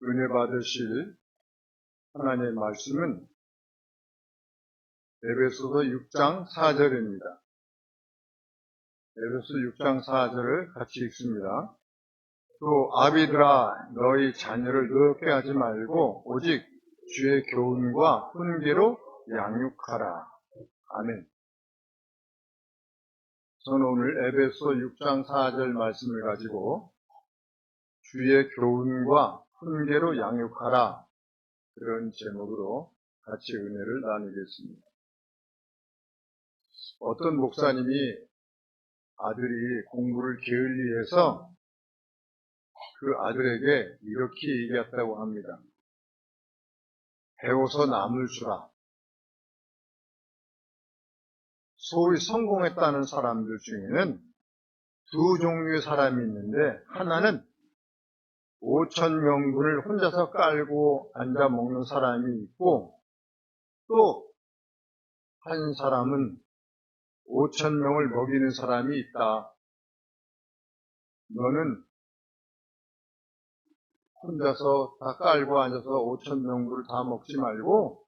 은혜 받으실 하나님의 말씀은 에베소서 6장 4절입니다. 에베소 6장 4절을 같이 읽습니다. 또 아비들아 너희 자녀를 노엽게 하지 말고 오직 주의 교훈과 훈계로 양육하라. 아멘. 저는 오늘 에베소 6장 4절 말씀을 가지고 주의 교훈과 훈계로 양육하라, 그런 제목으로 같이 은혜를 나누겠습니다. 어떤 목사님이 아들이 공부를 게을리해서 그 아들에게 이렇게 얘기했다고 합니다. 배워서 남을 주라. 소위 성공했다는 사람들 중에는 두 종류의 사람이 있는데, 하나는 5,000명분을 혼자서 깔고 앉아 먹는 사람이 있고, 또 한 사람은 5,000명을 먹이는 사람이 있다. 너는 혼자서 다 깔고 앉아서 5,000명분을 다 먹지 말고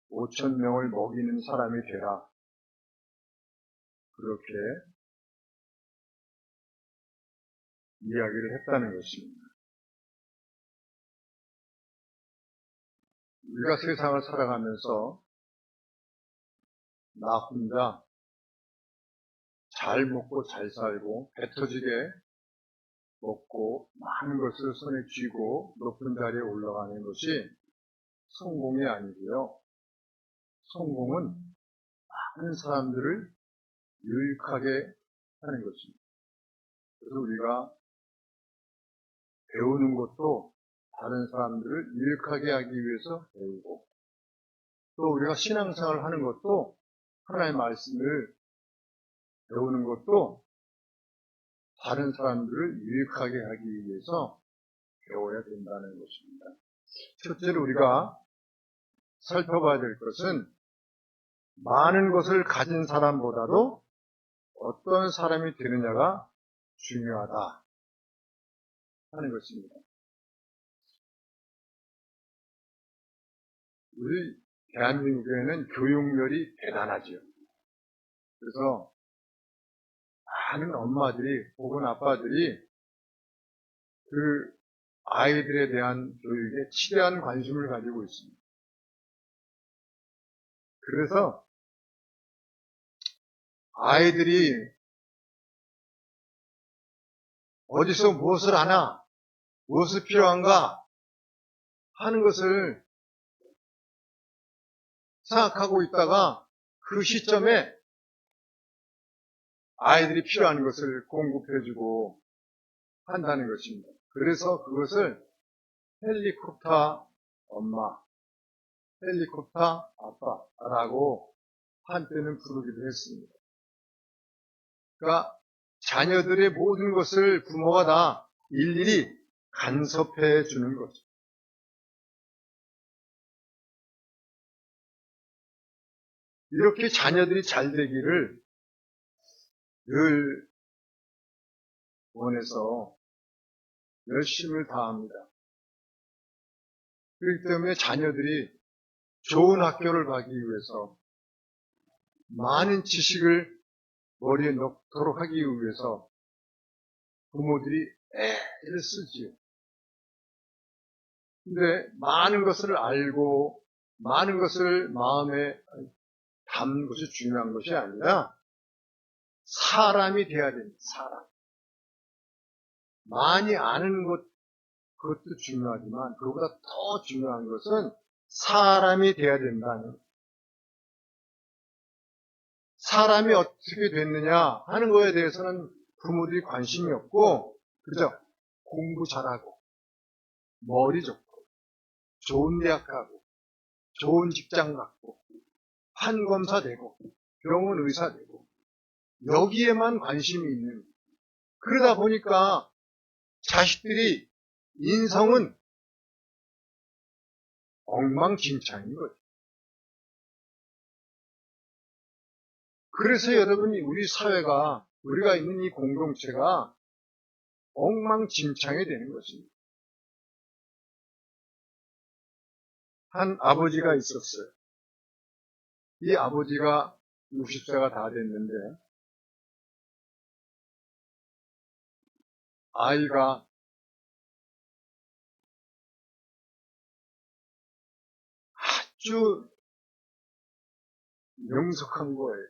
5,000명을 먹이는 사람이 되라. 그렇게 이야기를 했다는 것입니다. 우리가 세상을 살아가면서 나 혼자 잘 먹고 잘 살고 배 터지게 먹고 많은 것을 손에 쥐고 높은 자리에 올라가는 것이 성공이 아니고요. 성공은 많은 사람들을 유익하게 하는 것입니다. 그래서 우리가 배우는 것도 다른 사람들을 유익하게 하기 위해서 배우고, 또 우리가 신앙생활을 하는 것도 하나님의 말씀을 배우는 것도 다른 사람들을 유익하게 하기 위해서 배워야 된다는 것입니다. 첫째로 우리가 살펴봐야 될 것은 많은 것을 가진 사람보다도 어떤 사람이 되느냐가 중요하다 하는 것입니다. 우리 대한민국에는 교육열이 대단하지요. 그래서 많은 엄마들이 혹은 아빠들이 그 아이들에 대한 교육에 치대한 관심을 가지고 있습니다. 그래서 아이들이 어디서 무엇을 하나, 무엇이 필요한가 하는 것을 생각하고 있다가 그 시점에 아이들이 필요한 것을 공급해주고 한다는 것입니다. 그래서 그것을 헬리콥터 엄마, 헬리콥터 아빠라고 한때는 부르기도 했습니다. 그러니까 자녀들의 모든 것을 부모가 다 일일이 간섭해 주는 거죠. 이렇게 자녀들이 잘 되기를 늘 원해서 열심을 다합니다. 그렇기 때문에 자녀들이 좋은 학교를 가기 위해서 많은 지식을 머리에 넣도록 하기 위해서 부모들이 애를 쓰지요. 근데 많은 것을 알고 많은 것을 마음에 담는 것이 중요한 것이 아니라 사람이 돼야 됩니다. 사람. 많이 아는 것, 그것도 중요하지만 그보다 더 중요한 것은 사람이 돼야 된다는, 사람이 어떻게 됐느냐 하는 거에 대해서는 부모들이 관심이 없고, 그죠? 공부 잘하고 머리 좋고 좋은 대학 가고 좋은 직장 갖고 판검사 되고 병원 의사 되고 여기에만 관심이 있는, 그러다 보니까 자식들이 인성은 엉망진창인 거죠. 그래서 여러분이 우리 사회가, 우리가 있는 이 공동체가 엉망진창이 되는 것입니다. 한 아버지가 있었어요. 이 아버지가 60세가 다 됐는데 아이가 아주 명석한 거예요.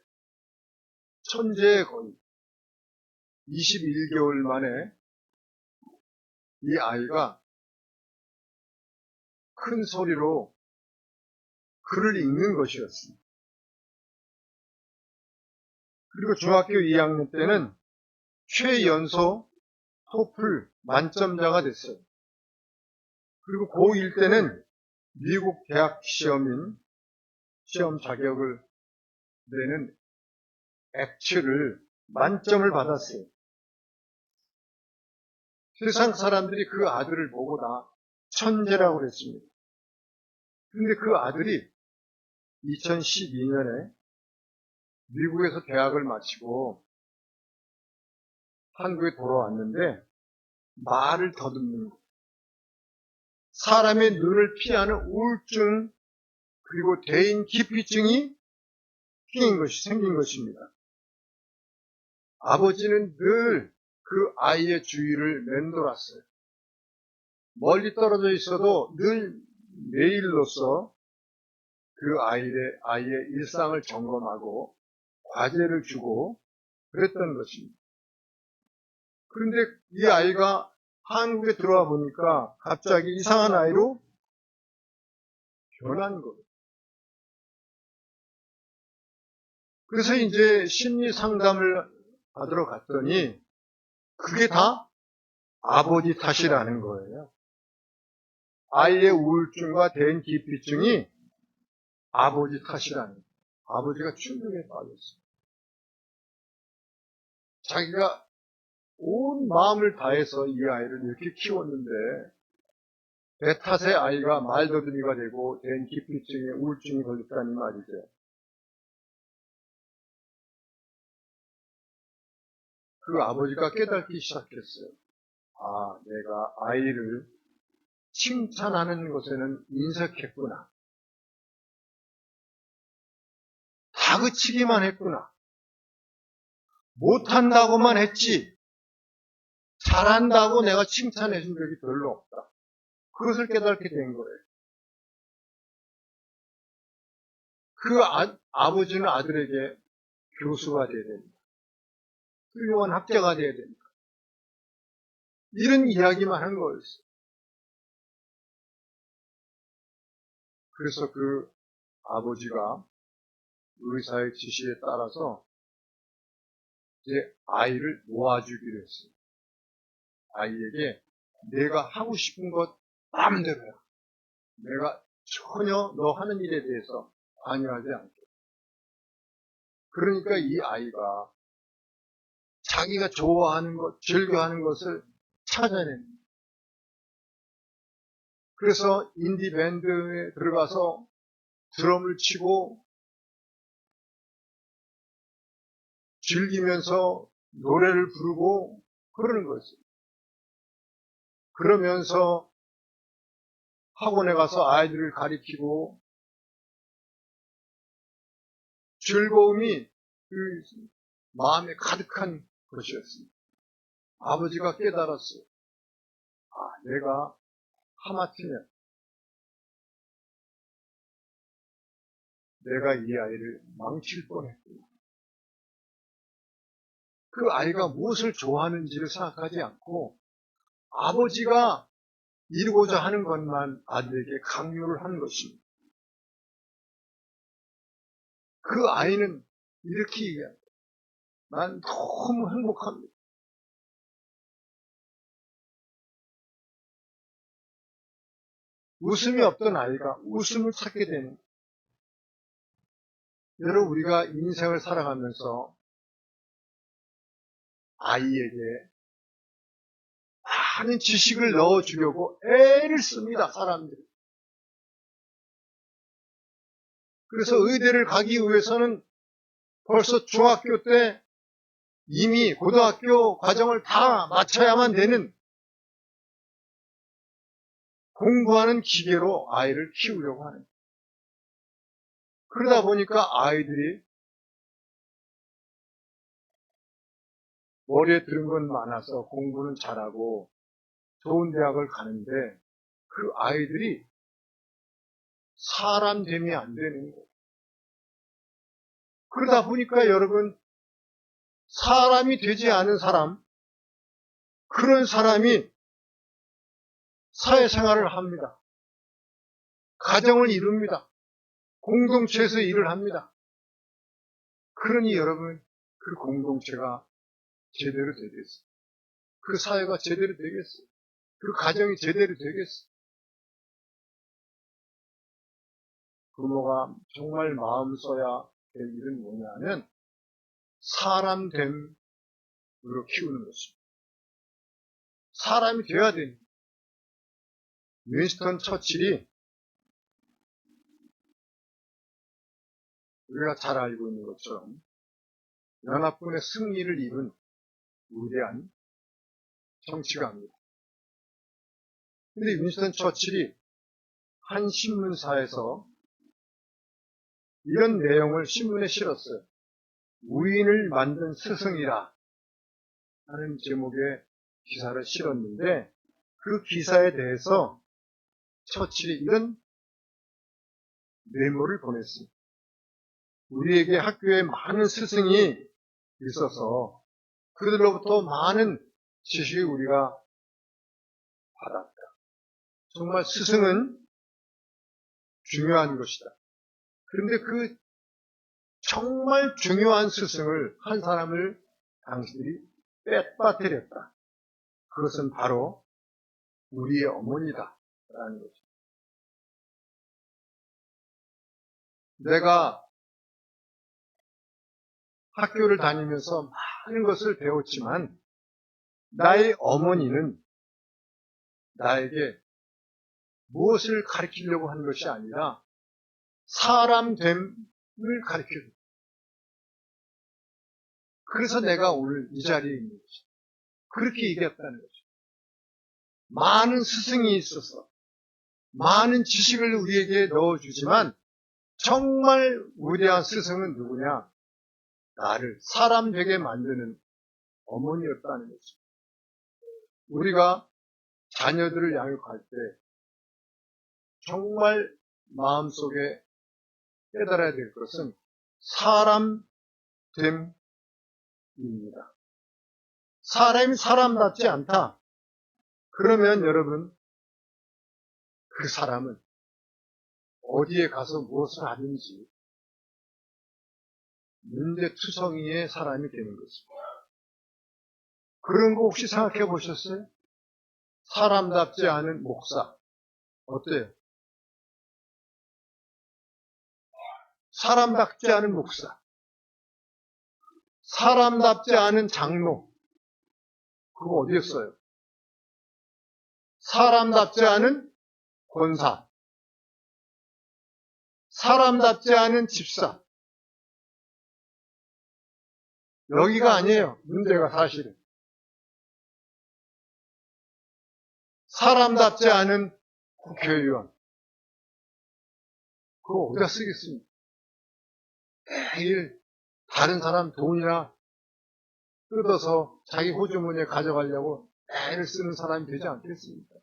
천재의 거의 21개월 만에 이 아이가 큰 소리로 글을 읽는 것이었습니다. 그리고 중학교 2학년 때는 최연소 토플 만점자가 됐어요. 그리고 고1 때는 미국 대학 시험 자격을 내는 액츠를 만점을 받았어요. 세상 사람들이 그 아들을 보고 다 천재라고 그랬습니다. 그런데 그 아들이 2012년에 미국에서 대학을 마치고 한국에 돌아왔는데 말을 더듬는 것, 사람의 눈을 피하는 우울증 그리고 대인 기피증이 생긴 것입니다. 아버지는 늘 그 아이의 주위를 맴돌았어요. 멀리 떨어져 있어도 늘 매일로서 그 아이의 일상을 점검하고 과제를 주고 그랬던 것입니다. 그런데 이 아이가 한국에 들어와 보니까 갑자기 이상한 아이로 변한 거예요. 그래서 이제 심리 상담을 받으러 갔더니 그게 다 아버지 탓이라는 거예요. 아이의 우울증과 대인 기피증이 아버지 탓이라는 거예요. 아버지가 충격에 빠졌어요. 자기가 온 마음을 다해서 이 아이를 이렇게 키웠는데 배 탓에 아이가 말더듬이가 되고 대인 기피증에 우울증이 걸렸다는 말이죠. 그 아버지가 깨닫기 시작했어요. 아, 내가 아이를 칭찬하는 것에는 인색했구나. 다그치기만 했구나. 못한다고만 했지 잘한다고 내가 칭찬해 준 적이 별로 없다. 그것을 깨닫게 된 거예요. 그 아버지는 아들에게 교수가 돼야 됩니다. 훌륭한 학자가 돼야 됩니다. 이런 이야기만 한 거였어요. 그래서 그 아버지가 의사의 지시에 따라서 이제 아이를 놓아주기로 했어요. 아이에게 내가 하고 싶은 것 마음대로 해라. 내가 전혀 너 하는 일에 대해서 관여하지 않게. 그러니까 이 아이가 자기가 좋아하는 것, 즐겨하는 것을 찾아냅니다. 그래서 인디 밴드에 들어가서 드럼을 치고 즐기면서 노래를 부르고 그러는 거죠. 그러면서 학원에 가서 아이들을 가리키고 즐거움이 그 마음에 가득한 것이었습니다. 아버지가 깨달았어요. 아, 내가 하마터면 내가 이 아이를 망칠 뻔했구나. 그 아이가 무엇을 좋아하는지를 생각하지 않고 아버지가 이루고자 하는 것만 아들에게 강요를 하는 것입니다. 그 아이는 이렇게 얘기합니다. 난 너무 행복합니다. 웃음이 없던 아이가 웃음을 찾게 되는. 여러분, 우리가 인생을 살아가면서 아이에게 많은 지식을 넣어주려고 애를 씁니다, 사람들이. 그래서 의대를 가기 위해서는 벌써 중학교 때 이미 고등학교 과정을 다 마쳐야만 되는 공부하는 기계로 아이를 키우려고 하는 거예요. 그러다 보니까 아이들이 머리에 들은 건 많아서 공부는 잘하고 좋은 대학을 가는데 그 아이들이 사람 됨이 안 되는 거예요. 그러다 보니까 여러분, 사람이 되지 않은 사람, 그런 사람이 사회생활을 합니다. 가정을 이룹니다. 공동체에서 일을 합니다. 그러니 여러분, 그 공동체가 제대로 되겠어요? 그 사회가 제대로 되겠어요? 그 가정이 제대로 되겠어요? 부모가 정말 마음 써야 될 일은 뭐냐면 사람됨으로 키우는 것입니다. 사람이 되어야 됩니다. 윈스턴 처칠이 우리가 잘 알고 있는 것처럼 연합군의 승리를 이룬 위대한 정치가입니다. 근데 윈스턴 처칠이 한 신문사에서 이런 내용을 신문에 실었어요. 우인을 만든 스승이라 하는 제목의 기사를 실었는데 그 기사에 대해서 처칠이 이런 메모를 보냈습니다. 우리에게 학교에 많은 스승이 있어서 그들로부터 많은 지식을 우리가 받았다. 정말 스승은 중요한 것이다. 그런데 그 정말 중요한 스승을 한 사람을 당신들이 빼빠뜨렸다. 그것은 바로 우리의 어머니다 라는 거죠. 내가 학교를 다니면서 많은 것을 배웠지만 나의 어머니는 나에게 무엇을 가르치려고 한 것이 아니라 사람됨을 가르쳐줍니다. 그래서 내가 오늘 이 자리에 있는 것이다. 그렇게 얘기했다는 거죠. 많은 스승이 있어서 많은 지식을 우리에게 넣어주지만 정말 위대한 스승은 누구냐? 나를 사람 되게 만드는 어머니였다는 거죠. 우리가 자녀들을 양육할 때 정말 마음속에 깨달아야 될 것은 사람됨입니다. 사람이 사람답지 않다. 그러면 여러분, 그 사람은 어디에 가서 무엇을 하든지 문제투성이의 사람이 되는 것입니다. 그런 거 혹시 생각해 보셨어요? 사람답지 않은 목사. 어때요? 사람답지 않은 목사. 사람답지 않은 장로. 그거 어디에 써요? 사람답지 않은 권사. 사람답지 않은 집사. 여기가 아니에요. 문제가 사실은. 사람답지 않은 국회의원. 그거 어디다 쓰겠습니까? 매일 다른 사람 돈이나 뜯어서 자기 호주머니에 가져가려고 애를 쓰는 사람이 되지 않겠습니까?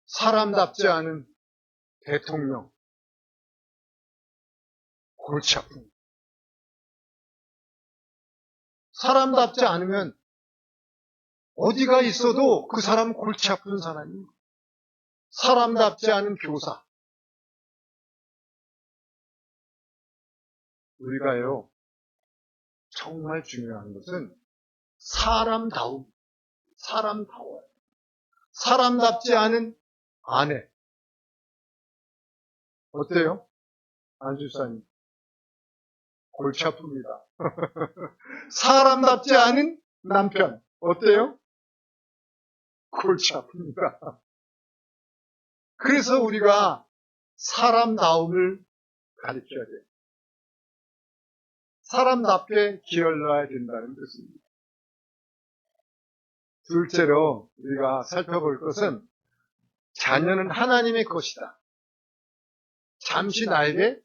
사람답지 않은 대통령. 골치 아픈. 사람답지 않으면 어디가 있어도 그 사람은 골치 아픈 사람입니다. 사람답지 않은 교사. 우리가요, 정말 중요한 것은 사람다워요. 사람답지 않은 아내. 어때요? 안주사님. 골치 아픕니다. 사람답지 않은 남편. 어때요? 골치 아픕니다. 그래서 우리가 사람다움을 가르쳐야 돼요. 사람답게 기어러야 된다는 뜻입니다. 둘째로 우리가 살펴볼 것은 자녀는 하나님의 것이다. 잠시 나에게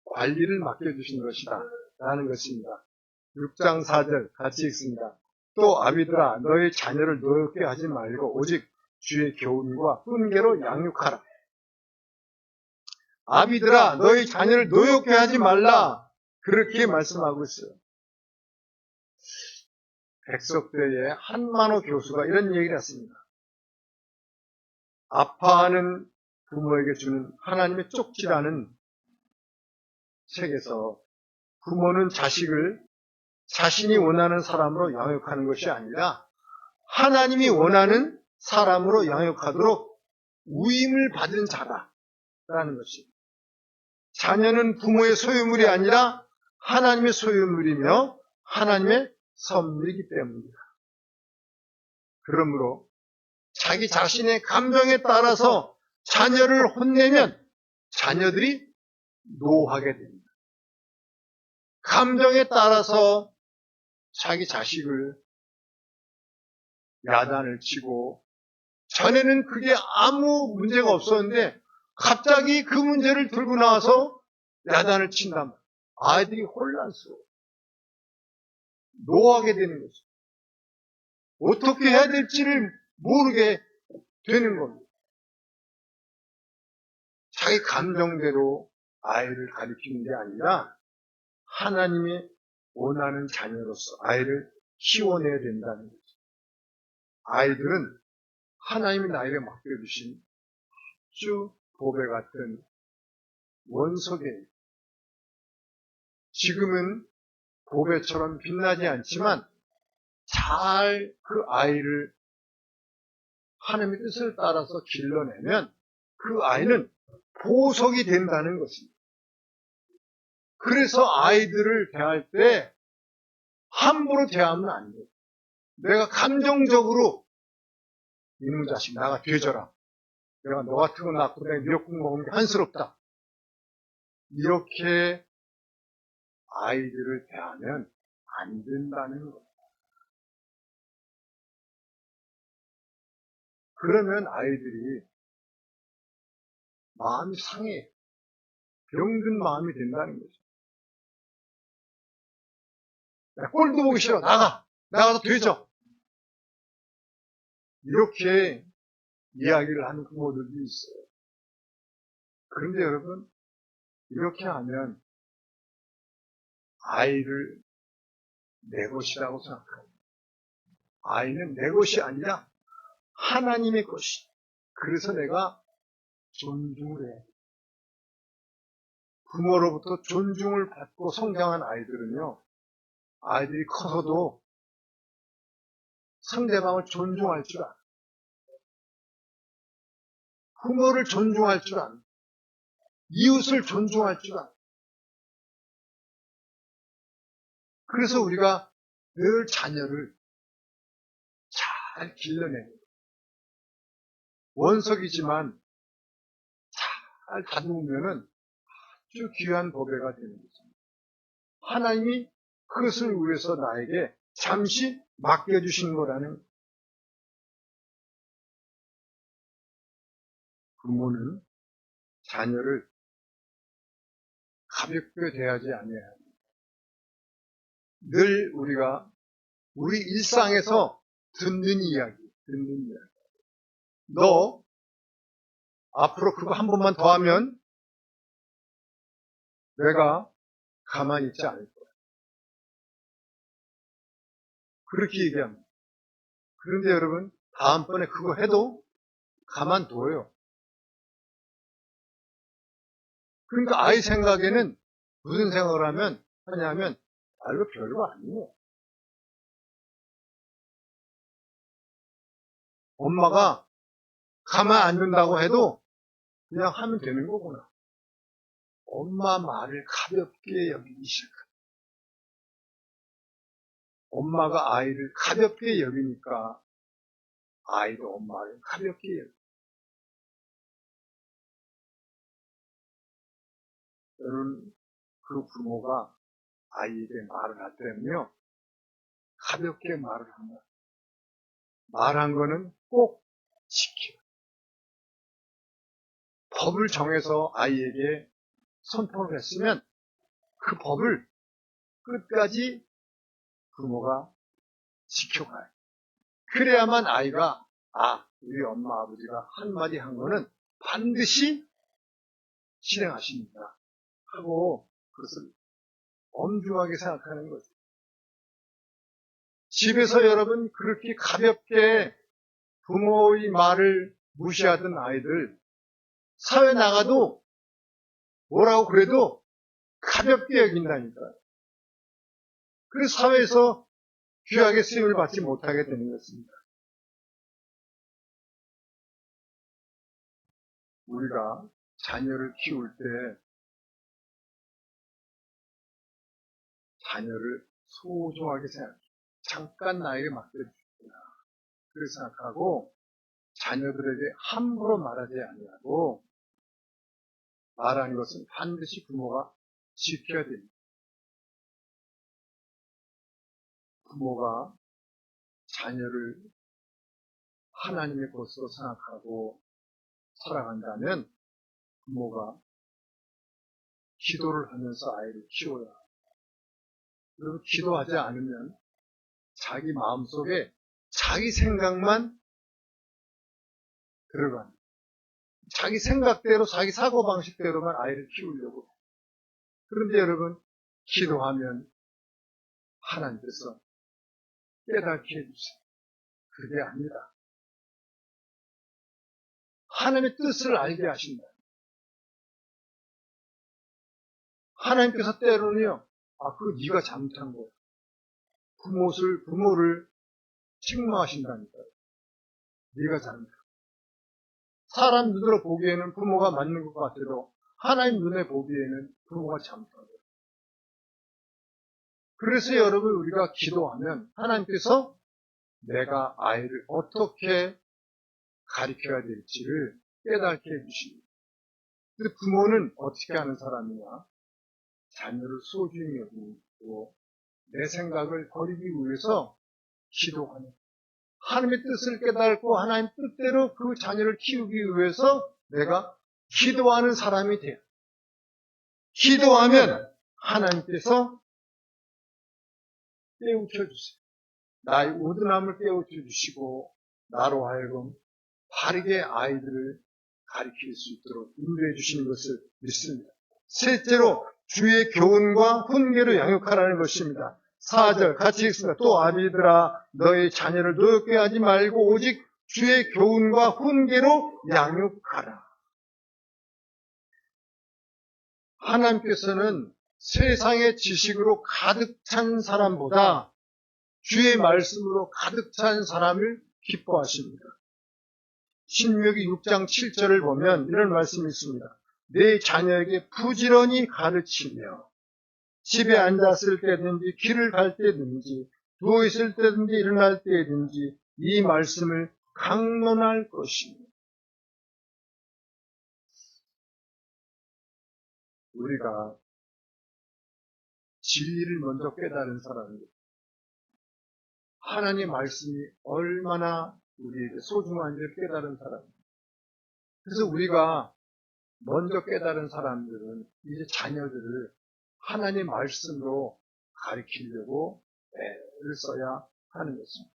관리를 맡겨주신 것이다. 라는 것입니다. 6장 4절 같이 읽습니다. 또 아비들아 너희 자녀를 노엽게 하지 말고 오직 주의 교훈과 훈계로 양육하라. 아비들아 너희 자녀를 노엽게 하지 말라. 그렇게 말씀하고 있어요. 백석대의 한만호 교수가 이런 얘기를 했습니다. 아파하는 부모에게 주는 하나님의 쪽지라는 책에서 부모는 자식을 자신이 원하는 사람으로 양육하는 것이 아니라 하나님이 원하는 사람으로 양육하도록 위임을 받은 자다라는 것이. 자녀는 부모의 소유물이 아니라 하나님의 소유물이며 하나님의 선물이기 때문입니다. 그러므로 자기 자신의 감정에 따라서 자녀를 혼내면 자녀들이 노하게 됩니다. 감정에 따라서 자기 자식을 야단을 치고 전에는 그게 아무 문제가 없었는데 갑자기 그 문제를 들고 나와서 야단을 친다면 아이들이 혼란스러워 노하게 되는 거죠. 어떻게 해야 될지를 모르게 되는 겁니다. 자기 감정대로 아이를 가르치는 게 아니라 하나님이 원하는 자녀로서 아이를 키워내야 된다는 거죠. 아이들은 하나님이 나에게 맡겨주신 아주 보배 같은 원석이에요. 지금은 보배처럼 빛나지 않지만 잘 그 아이를 하나님의 뜻을 따라서 길러내면 그 아이는 보석이 된다는 것입니다. 그래서 아이들을 대할 때 함부로 대하면 안 돼요. 내가 감정적으로 이놈 자식 나가 되져라. 내가 너 같은 거 낳고 내가 미역국 먹은 게 한스럽다. 이렇게 아이들을 대하면 안 된다는 거예요. 그러면 아이들이 마음이 상해. 병든 마음이 된다는 거죠. 꼴도 보기 싫어. 나가서 되져. 이렇게 이야기를 하는 부모들도 있어요. 그런데 여러분, 이렇게 하면 아이를 내 것이라고 생각합니다. 아이는 내 것이 아니라 하나님의 것이. 그래서 내가 존중을 해. 부모로부터 존중을 받고 성장한 아이들은요, 아이들이 커서도 상대방을 존중할 줄 알아. 부모를 존중할 줄 알아. 이웃을 존중할 줄 알아. 그래서 우리가 늘 자녀를 잘 길러내는 거예요. 원석이지만 잘 다듬으면은 아주 귀한 보배가 되는 거죠. 하나님이 그것을 위해서 나에게 잠시 맡겨주신 거라는 부모는 자녀를 가볍게 대하지 아니해야 합니다. 늘 우리가 우리 일상에서 듣는 이야기. 너 앞으로 그거 한 번만 더 하면 내가 가만히 있지 않을 거야. 그렇게 얘기합니다. 그런데 여러분, 다음번에 그거 해도 가만둬요. 그러니까 아이 생각에는 무슨 생각을 하냐면, 이거 별거 아니에요. 엄마가 가만 안 둔다고 해도 그냥 하면 되는 거구나. 엄마 말을 가볍게 여기기 시작합니다. 엄마가 아이를 가볍게 여기니까 아이도 엄마를 가볍게 여깁니다. 여러분, 그 부모가 아이에게 말을 할 때는요, 가볍게 말을 합니다. 말한 거는 꼭 지키라. 법을 정해서 아이에게 선포를 했으면 그 법을 끝까지 부모가 지켜가요. 그래야만 아이가 우리 엄마 아버지가 한마디 한 거는 반드시 실행하십니다 하고 그것을 엄중하게 생각하는 거죠. 집에서 여러분 그렇게 가볍게 부모의 말을 무시하던 아이들 사회 나가도 뭐라고 그래도 가볍게 여긴다니까요. 그래서 사회에서 귀하게 쓰임을 받지 못하게 되는 것입니다. 우리가 자녀를 키울 때 자녀를 소중하게 생각해요. 잠깐 나에게 맡겨주구나. 그렇게 생각하고 자녀들에게 함부로 말하지 아니하고 말하는 것은 반드시 부모가 지켜야 됩니다. 부모가 자녀를 하나님의 것으로 생각하고 살아간다면 부모가 기도를 하면서 아이를 키워야 합니다. 여러분 기도하지 않으면 자기 마음속에 자기 생각만 들어갑니다. 자기 생각대로 자기 사고방식대로만 아이를 키우려고. 그런데 여러분 기도하면 하나님께서 깨닫게 해주세요. 그게 아니라 하나님의 뜻을 알게 하신다. 하나님께서 때로는요, 그거 네가 잘못한 거야. 부모를 책망하신다니까요. 네가 잘못한 거야. 사람 눈으로 보기에는 부모가 맞는 것 같아도 하나님 눈에 보기에는 부모가 잘못한 거예요. 그래서 여러분 우리가 기도하면 하나님께서 내가 아이를 어떻게 가르쳐야 될지를 깨닫게 해주십니다. 근데 부모는 어떻게 하는 사람이냐? 자녀를 소중히 여기고 내 생각을 버리기 위해서 기도하는 하나님의 뜻을 깨닫고 하나님 뜻대로 그 자녀를 키우기 위해서 내가 기도하는 사람이 돼요. 기도하면 하나님께서 깨우쳐 주세요. 나의 우둔함을 깨우쳐 주시고 나로 하여금 바르게 아이들을 가르칠 수 있도록 인도해 주시는 것을 믿습니다. 셋째로 주의 교훈과 훈계로 양육하라는 것입니다. 4절 같이 읽습니다. 또 아비들아 너의 자녀를 노엽게 하지 말고 오직 주의 교훈과 훈계로 양육하라. 하나님께서는 세상의 지식으로 가득 찬 사람보다 주의 말씀으로 가득 찬 사람을 기뻐하십니다. 신명기 6장 7절을 보면 이런 말씀이 있습니다. 내 자녀에게 부지런히 가르치며 집에 앉았을 때든지 길을 갈 때든지 누워있을 때든지 일어날 때든지 이 말씀을 강론할 것입니다. 우리가 진리를 먼저 깨달은 사람입니다. 하나님의 말씀이 얼마나 우리에게 소중한지를 깨달은 사람입니다. 그래서 우리가 먼저 깨달은 사람들은 이제 자녀들을 하나님의 말씀으로 가르치려고 애를 써야 하는 것입니다.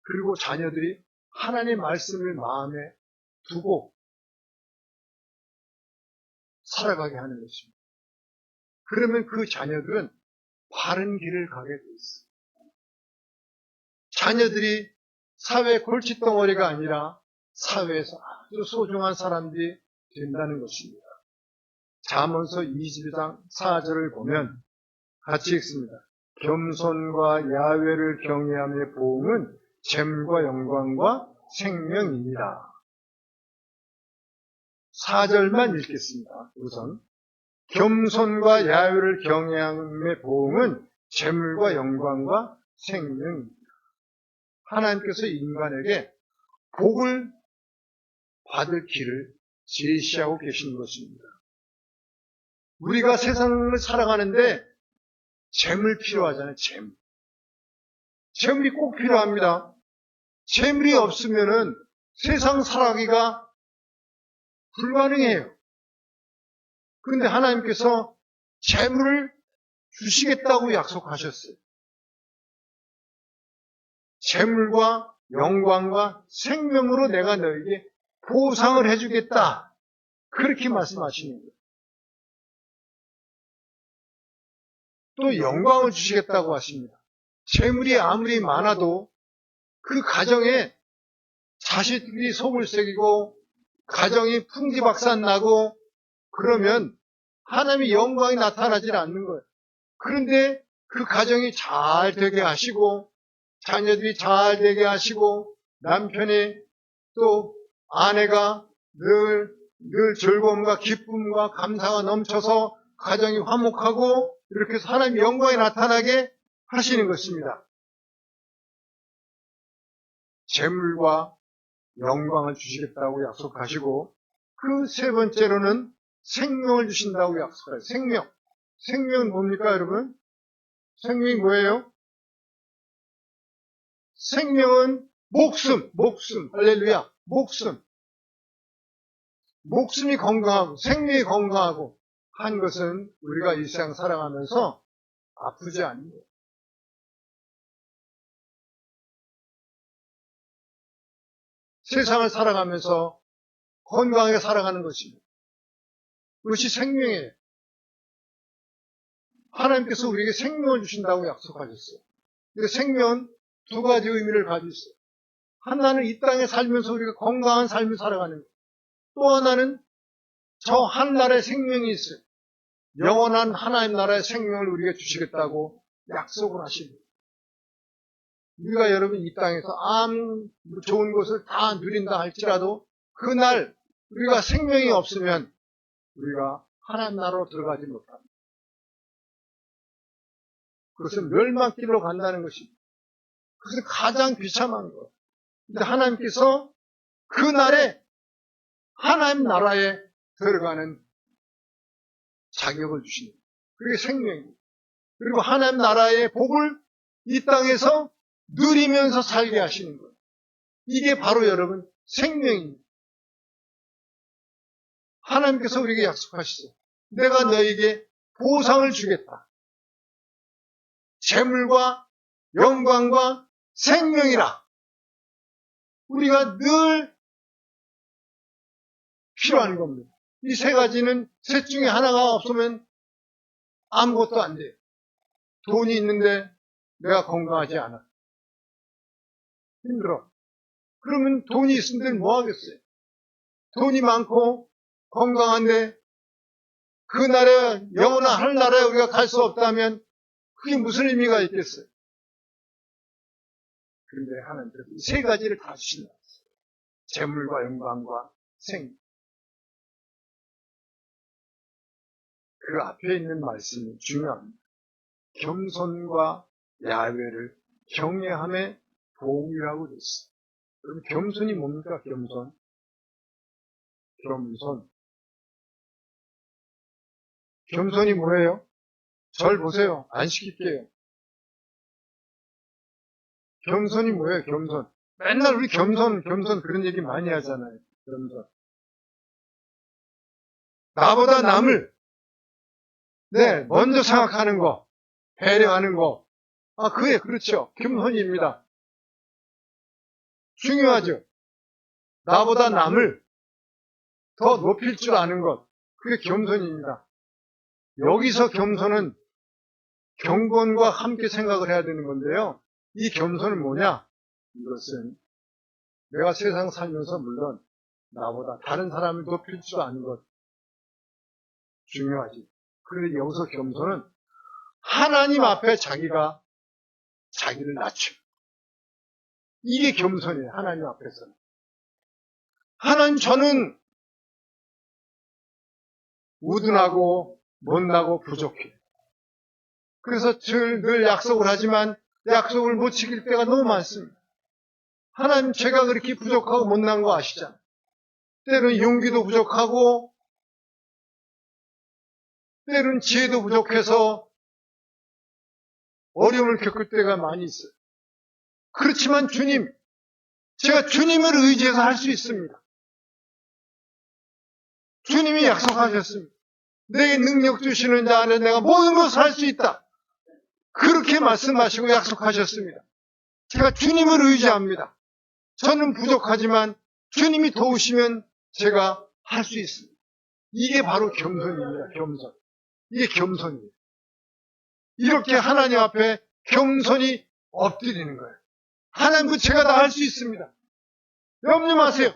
그리고 자녀들이 하나님의 말씀을 마음에 두고 살아가게 하는 것입니다. 그러면 그 자녀들은 바른 길을 가게 돼 있어요. 자녀들이 사회 골칫덩어리가 아니라 사회에서 아주 소중한 사람들이 된다는 것입니다. 잠언서 22장 4절을 보면 같이 읽습니다. 겸손과 야훼를 경외함의 보응은 잼과 영광과 생명입니다. 4절만 읽겠습니다. 우선 겸손과 야훼를 경외함의 보응은 재물과 영광과 생명입니다. 하나님께서 인간에게 복을 받을 길을 제시하고 계시는 것입니다. 우리가 세상을 살아가는데 재물 필요하잖아요. 재물이 꼭 필요합니다. 재물이 없으면은 세상 살아가기가 불가능해요. 그런데 하나님께서 재물을 주시겠다고 약속하셨어요. 재물과 영광과 생명으로 내가 너에게 보상을 해주겠다. 그렇게 말씀하시는 거예요. 또 영광을 주시겠다고 하십니다. 재물이 아무리 많아도 그 가정에 자식들이 속을 새기고 가정이 풍지박산 나고 그러면 하나님의 영광이 나타나질 않는 거예요. 그런데 그 가정이 잘 되게 하시고 자녀들이 잘 되게 하시고 남편이 또 아내가 늘 즐거움과 기쁨과 감사가 넘쳐서 가정이 화목하고 이렇게 해서 하나님의 영광이 나타나게 하시는 것입니다. 재물과 영광을 주시겠다고 약속하시고 그 세 번째로는 생명을 주신다고 약속해요. 생명. 생명은 뭡니까 여러분? 생명이 뭐예요? 생명은 목숨. 할렐루야. 목숨. 목숨이 건강하고 생명이 건강하고 한 것은 우리가 이 세상 살아가면서 아프지 않는 거예요. 세상을 살아가면서 건강하게 살아가는 것입니다. 그것이 생명이에요. 하나님께서 우리에게 생명을 주신다고 약속하셨어요. 근데 생명은 두 가지 의미를 가지고 있어요. 하나는 이 땅에 살면서 우리가 건강한 삶을 살아가는 것. 또 하나는 저 하늘나라의 생명이 있어요. 영원한 하나님 나라의 생명을 우리에게 주시겠다고 약속을 하십니다. 우리가 여러분 이 땅에서 아무 좋은 것을 다 누린다 할지라도 그날 우리가 생명이 없으면 우리가 하나님 나라로 들어가지 못합니다. 그것은 멸망길로 간다는 것입니다. 그것은 가장 비참한 것. 근데 하나님께서 그날에 하나님 나라에 들어가는 자격을 주십니다. 그게 생명입니다. 그리고 하나님 나라의 복을 이 땅에서 누리면서 살게 하시는 거예요. 이게 바로 여러분 생명입니다. 하나님께서 우리에게 약속하시죠. 내가 너에게 보상을 주겠다. 재물과 영광과 생명이라. 우리가 늘 필요한 겁니다. 이 세 가지는 셋 중에 하나가 없으면 아무것도 안 돼요. 돈이 있는데 내가 건강하지 않아. 힘들어. 그러면 돈이 있으면 뭐 하겠어요? 돈이 많고 건강한데 그 나라에 영원한 하늘나라에 우리가 갈 수 없다면 그게 무슨 의미가 있겠어요? 그런데 하나님께서 이 세 가지를 다 주신다. 재물과 영광과 생명. 그 앞에 있는 말씀이 중요합니다. 겸손과 야훼를 경외함의 보응이라고 됐어요. 그럼 겸손이 뭡니까? 겸손. 겸손이 뭐예요? 절 보세요. 안 시킬게요. 겸손이 뭐예요? 겸손. 맨날 우리 겸손 그런 얘기 많이 하잖아요. 겸손. 나보다 남을 먼저 생각하는 거, 배려하는 거. 그게 그렇죠. 겸손입니다. 중요하죠. 나보다 남을 더 높일 줄 아는 것. 그게 겸손입니다. 여기서 겸손은 경건과 함께 생각을 해야 되는 건데요. 이 겸손은 뭐냐? 이것은 내가 세상 살면서 물론 나보다 다른 사람을 높일 줄 아는 것 중요하지. 그런데 여기서 겸손은 하나님 앞에 자기가 자기를 낮춰. 이게 겸손이에요. 하나님 앞에서는. 하나님 저는 우둔하고 못나고 부족해. 그래서 늘 약속을 하지만 약속을 못 지킬 때가 너무 많습니다. 하나님 제가 그렇게 부족하고 못난 거 아시잖아요. 때로는 용기도 부족하고 때로는 지혜도 부족해서 어려움을 겪을 때가 많이 있어요. 그렇지만 주님, 제가 주님을 의지해서 할 수 있습니다. 주님이 약속하셨습니다. 내게 능력 주시는 자 안에 내가 모든 것을 할 수 있다. 그렇게 말씀하시고 약속하셨습니다. 제가 주님을 의지합니다. 저는 부족하지만 주님이 도우시면 제가 할 수 있습니다. 이게 바로 겸손입니다. 겸손. 이게 겸손이에요. 이렇게 하나님 앞에 겸손히 엎드리는 거예요. 하나님, 제가 다 할 수 있습니다. 염려 마세요.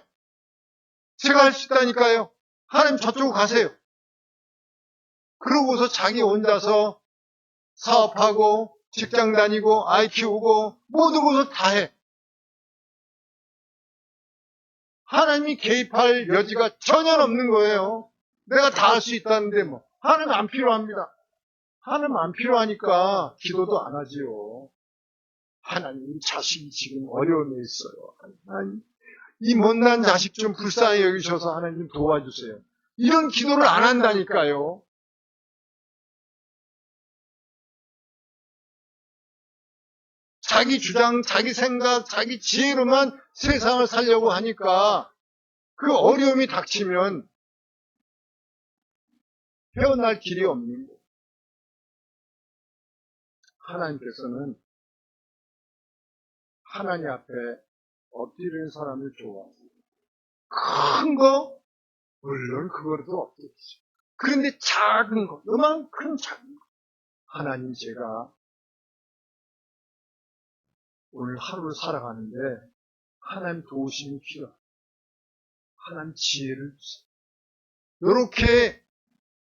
제가 할 수 있다니까요. 하나님 저쪽으로 가세요. 그러고서 자기 혼자서 사업하고 직장 다니고 아이 키우고 모든 것을 다 해. 하나님이 개입할 여지가 전혀 없는 거예요. 내가 다 할 수 있다는데 뭐. 하나님 안 필요합니다. 하나님 안 필요하니까 기도도 안 하지요. 하나님, 자식이 지금 어려움에 있어요. 하나님, 이 못난 자식 좀 불쌍히 여기셔서 하나님 도와주세요. 이런 기도를 안 한다니까요. 자기 주장, 자기 생각, 자기 지혜로만 세상을 살려고 하니까 그 어려움이 닥치면 헤어날 길이 없는 거예요. 하나님께서는 하나님 앞에 엎드리는 사람을 좋아하세요. 큰 거, 물론 그거라도 엎드리시죠. 그런데 작은 거, 요만큼 작은 거. 하나님, 제가 오늘 하루를 살아가는데 하나님 도우심이 필요합니다. 하나님 지혜를 주세요. 이렇게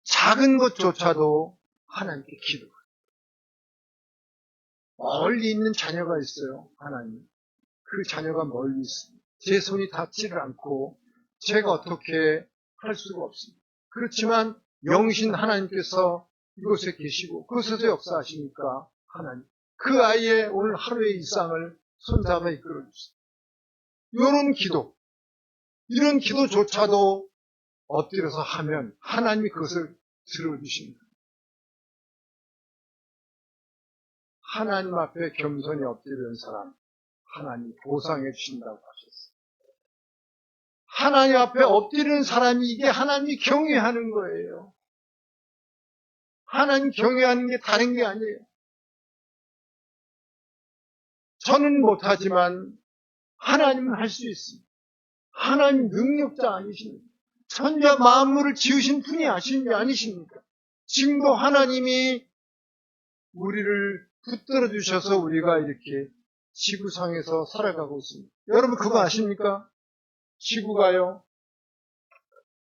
작은 것조차도 하나님께 기도해요. 멀리 있는 자녀가 있어요. 하나님, 그 자녀가 멀리 있습니다. 제 손이 닿지를 않고 제가 어떻게 할 수가 없습니다. 그렇지만 영신 하나님께서 이곳에 계시고 그곳에서 역사하시니까 하나님, 그 아이의 오늘 하루의 일상을 손잡아 이끌어 주세요. 이런 기도조차도 엎드려서 하면 하나님이 그것을 들어주십니다. 하나님 앞에 겸손히 엎드리는 사람, 하나님 보상해 주신다고 하셨어요. 하나님 앞에 엎드리는 사람이 이게 하나님이 경외하는 거예요. 하나님 경외하는 게 다른 게 아니에요. 저는 못하지만 하나님은 할 수 있습니다. 하나님 능력자 아니십니까? 천지와 만물을 지으신 분이 아니십니까? 지금도 하나님이 우리를 붙들어 주셔서 우리가 이렇게 지구상에서 살아가고 있습니다. 여러분 그거 아십니까? 지구가요,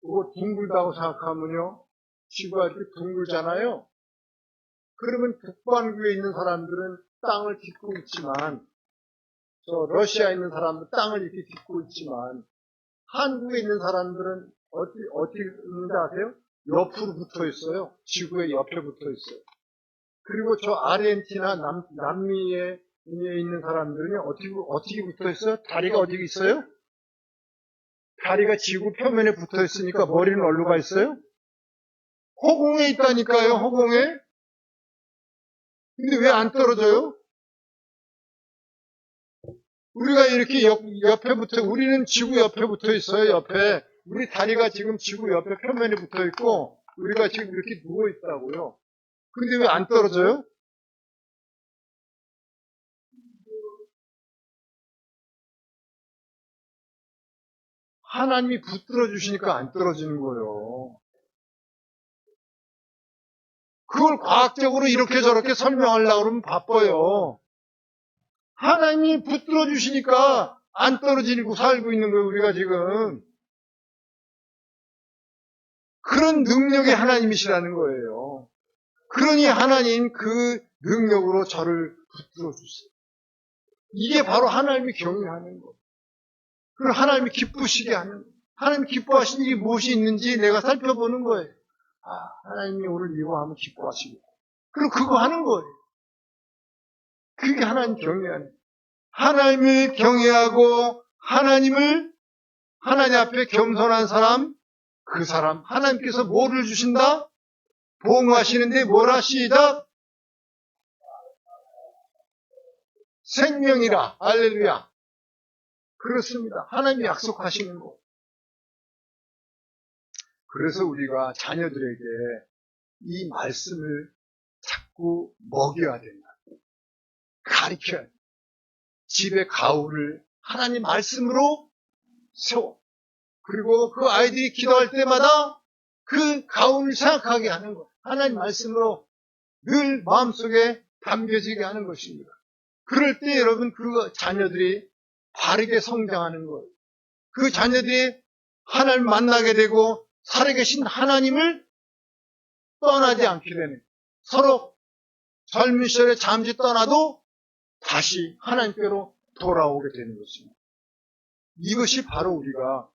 그거 둥글다고 생각하면요, 지구가 이렇게 둥글잖아요. 그러면 북반구에 있는 사람들은 땅을 딛고 있지만, 저 러시아에 있는 사람들은 땅을 이렇게 딛고 있지만, 한국에 있는 사람들은 어떻게 있는지 아세요? 옆으로 붙어 있어요. 지구의 옆에 붙어 있어요. 그리고 저 아르헨티나 남미에 있는 사람들은 어떻게 붙어 있어요? 다리가 어디 있어요? 다리가 지구 표면에 붙어 있으니까 머리는 어디로 가 있어요? 허공에 있다니까요, 허공에. 근데 왜 안 떨어져요? 우리가 이렇게 옆에 우리는 지구 옆에 붙어 있어요, 옆에. 우리 다리가 지금 지구 옆에 표면에 붙어 있고, 우리가 지금 이렇게 누워 있다고요. 근데 왜 안 떨어져요? 하나님이 붙들어 주시니까 안 떨어지는 거예요. 그걸 과학적으로 이렇게 저렇게 설명하려고 그러면 바빠요. 하나님이 붙들어 주시니까 안 떨어지고 살고 있는 거예요, 우리가 지금. 그런 능력이 하나님이시라는 거예요. 그러니 하나님 그 능력으로 저를 붙들어 주세요. 이게 바로 하나님이 경외하는 거예요. 그리고 하나님이 기쁘시게 하는 거예요. 하나님 기뻐하시는 일이 무엇이 있는지 내가 살펴보는 거예요. 하나님이 오늘 이거 하면 기뻐하시고. 그리고 그거 하는 거예요. 그게 하나님 경외하는 거예요. 하나님을 경외하고 하나님 앞에 겸손한 사람, 그 사람, 하나님께서 뭐를 주신다? 보응하시는데 뭘 하시다? 생명이라. 할렐루야. 그렇습니다. 하나님이 약속하시는 거. 그래서 우리가 자녀들에게 이 말씀을 자꾸 먹여야 된다. 가르쳐야 된다. 집의 가훈을 하나님 말씀으로 세워. 그리고 그 아이들이 기도할 때마다 그 가훈을 생각하게 하는 것. 하나님 말씀으로 늘 마음속에 담겨지게 하는 것입니다. 그럴 때 여러분 그 자녀들이 바르게 성장하는 거예요. 그 자녀들이 하나님을 만나게 되고 살아계신 하나님을 떠나지 않게 되는, 서로 젊은 시절에 잠시 떠나도 다시 하나님께로 돌아오게 되는 것입니다. 이것이 바로 우리가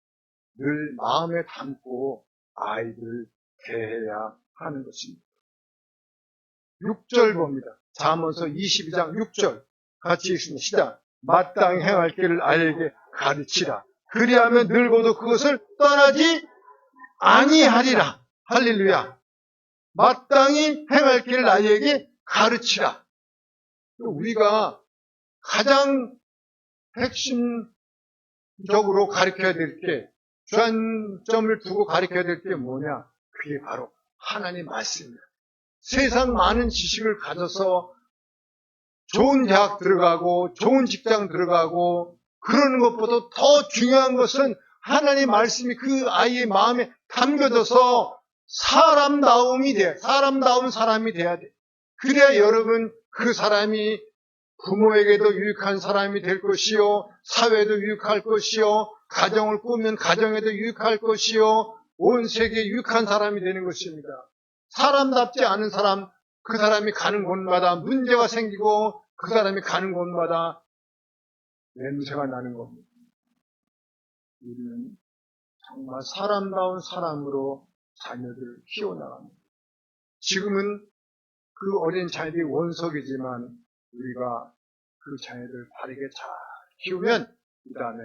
늘 마음에 담고 아이들을 대해야 하는 것입니다. 6절 봅니다. 잠언서 22장 6절 같이 읽습니다. 시작. 마땅히 행할 길을 아이에게 가르치라. 그리하면 늙어도 그것을 떠나지 아니하리라. 할렐루야. 마땅히 행할 길을 아이에게 가르치라. 우리가 가장 핵심적으로 가르쳐야 될 게, 주안점을 두고 가르쳐야 될 게 뭐냐? 그게 바로 하나님 말씀입니다. 세상 많은 지식을 가져서 좋은 대학 들어가고 좋은 직장 들어가고 그러는 것보다 더 중요한 것은 하나님 말씀이 그 아이의 마음에 담겨져서 사람다운 사람이 돼야 돼. 그래야 여러분 그 사람이 부모에게도 유익한 사람이 될 것이요, 사회에도 유익할 것이요, 가정을 꾸면 가정에도 유익할 것이요, 온 세계에 유익한 사람이 되는 것입니다. 사람답지 않은 사람, 그 사람이 가는 곳마다 문제가 생기고 그 사람이 가는 곳마다 냄새가 나는 겁니다. 우리는 정말 사람다운 사람으로 자녀들을 키워나갑니다. 지금은 그 어린 자녀들이 원석이지만 우리가 그 자녀들을 바르게 잘 키우면 그 다음에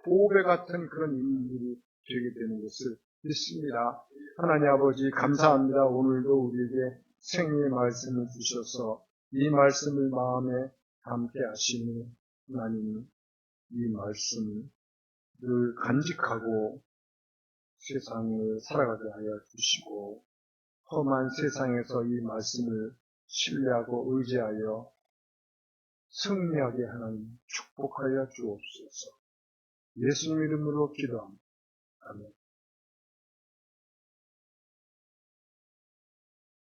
보배 같은 그런 인물이 되게 되는 것을 믿습니다. 하나님 아버지 감사합니다. 오늘도 우리에게 생명의 말씀을 주셔서 이 말씀을 마음에 담게 하시니 하나님 이 말씀을 늘 간직하고 세상을 살아가게 하여 주시고 험한 세상에서 이 말씀을 신뢰하고 의지하여 승리하게 하나님 축복하여 주옵소서. 예수님 이름으로 기도합니다. 아멘.